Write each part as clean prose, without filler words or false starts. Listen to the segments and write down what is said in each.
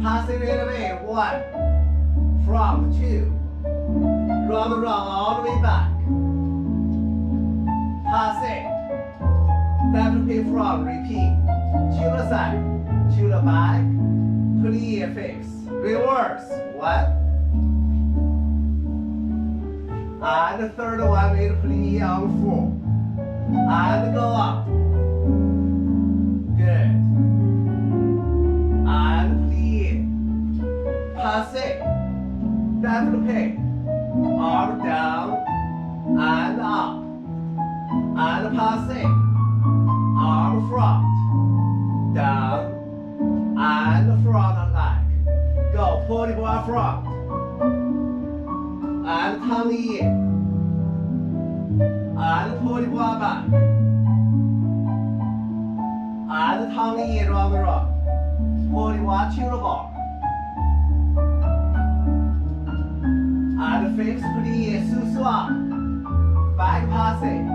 Passing it away, 1. Front, 2. Round, all the way back. Passing. Definitely front, repeat. To the side, to the back. Plie fix. Reverse, 1. And the third one with plie on 4. And go up. Good. And plie. Passing. Definitely. Arm down and up. And passing. Arm front. Down. And front and back. Go. Pull the ball front. And tongue in. And pull the ball back. And tongue in round the rock. Pull the ball to the ball. And fix plie swap. Back passing.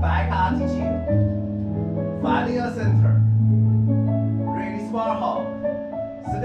Back attitude. Finding your center.